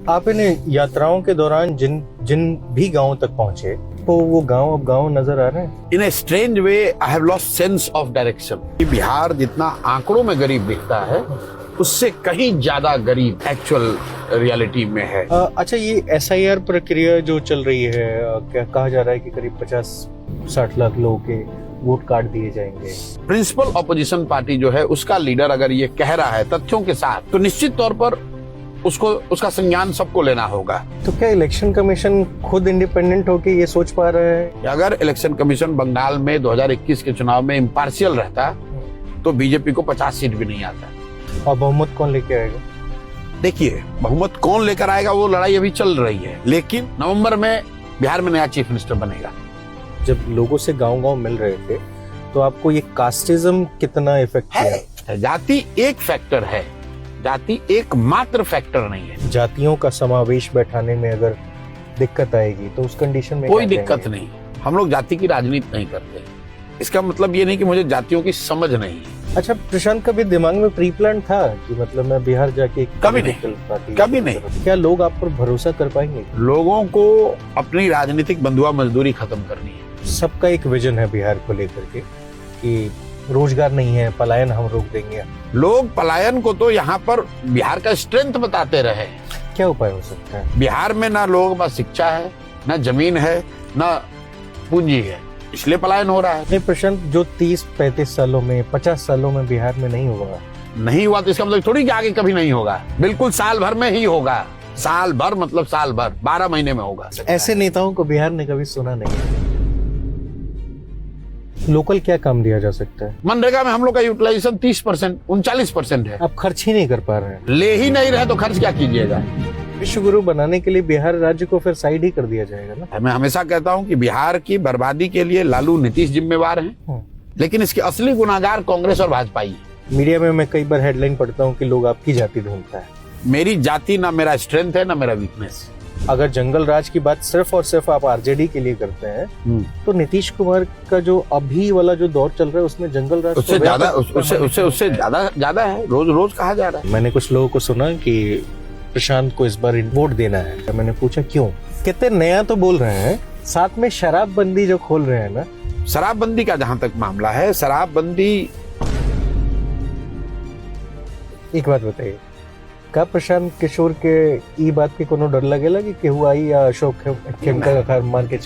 आप इन यात्राओं के दौरान जिन जिन भी गांवों तक पहुंचे तो वो गांव अब गांव नजर आ रहे हैं? In a strange way I have lost sense of direction. Bihar जितना आंकड़ों में गरीब दिखता है उससे कहीं ज्यादा गरीब एक्चुअल रियलिटी में है। अच्छा, ये SIR प्रक्रिया जो चल रही है, क्या कहा जा रहा है कि करीब 50-60 लाख लोगों के वोट काट दिए जाएंगे। प्रिंसिपल ऑपोजिशन पार्टी जो है उसका लीडर अगर ये कह रहा है तथ्यों के साथ तो निश्चित तौर पर उसका संज्ञान सबको लेना होगा। तो क्या इलेक्शन कमीशन खुद इंडिपेंडेंट होके ये सोच पा रहा है? अगर इलेक्शन कमीशन बंगाल में 2021 के चुनाव में इम्पार्शियल रहता तो बीजेपी को 50 सीट भी नहीं आता। और बहुमत कौन लेके आएगा? देखिए, बहुमत कौन लेकर आएगा वो लड़ाई अभी चल रही है, लेकिन नवंबर में बिहार में नया चीफ मिनिस्टर बनेगा। जब लोगों से गांव-गांव मिल रहे थे तो आपको ये कास्टिज्म कितना इफेक्ट किया? जाति एक फैक्टर है, जाति एक मात्र फैक्टर नहीं है। जातियों का समावेश बैठाने में अगर दिक्कत आएगी तो उस कंडीशन में कोई क्या दिक्कत करेंगे? नहीं। हम लोग जाति की राजनीति नहीं करते। इसका मतलब ये नहीं कि मुझे जातियों की समझ नहीं है। अच्छा, प्रशांत, कभी दिमाग में प्री प्लान था कि मतलब मैं बिहार जाके कभी नहीं, कभी नहीं। क्या लोग आप पर भरोसा कर पाएंगे? लोगों को अपनी राजनीतिक बंधुआ मजदूरी खत्म करनी है। सबका एक विजन है बिहार को लेकर के कि रोजगार नहीं है, पलायन हम रोक देंगे। लोग पलायन को तो यहाँ पर बिहार का स्ट्रेंथ बताते रहे। क्या उपाय हो सकता है? बिहार में ना लोगों के पास शिक्षा है, ना जमीन है, ना पूंजी है, इसलिए पलायन हो रहा है। नहीं प्रशांत, जो 30-35 सालों में 50 सालों में बिहार में नहीं हुआ, नहीं हुआ तो इसका मतलब थोड़ी कि आगे कभी नहीं होगा। बिल्कुल साल भर में ही होगा। साल भर मतलब साल भर, 12 महीने में होगा। ऐसे नेताओं को बिहार ने कभी सुना नहीं। लोकल क्या काम दिया जा सकता है? मनरेगा में हम लोग का यूटिलाइजेशन 30%, 39% है। आप खर्च ही नहीं कर पा रहे हैं। ले ही नहीं रहे तो खर्च क्या कीजिएगा? विश्व गुरु बनाने के लिए बिहार राज्य को फिर साइड ही कर दिया जाएगा ना? मैं हमेशा कहता हूं कि बिहार की बर्बादी के लिए लालू नीतीश जिम्मेवार हैं, लेकिन इसके असली गुनाहगार कांग्रेस और भाजपा ही है। मीडिया में मैं कई बार हेडलाइन पढ़ता हूं कि लोग आपकी जाति ढूंढता है। मेरी जाति ना मेरा स्ट्रेंथ है ना मेरा वीकनेस। अगर जंगल राज की बात सिर्फ और सिर्फ आप RJD के लिए करते हैं तो नीतीश कुमार का जो अभी वाला जो दौर चल रहा है उसमें जंगल राज उससे ज्यादा है। रोज रोज कहा जा रहा है। मैंने कुछ लोगों को सुना कि प्रशांत को इस बार वोट देना है। मैंने पूछा क्यों? कहते नया तो बोल रहे हैं, साथ में शराबबंदी जो खोल रहे हैं ना। शराबबंदी का जहां तक मामला है, शराबबंदी, एक बात बताइए, का प्रशांत किशोर के ई बात के कोनो डर लगेला कि केहू आई या अशोक खेमका का मार के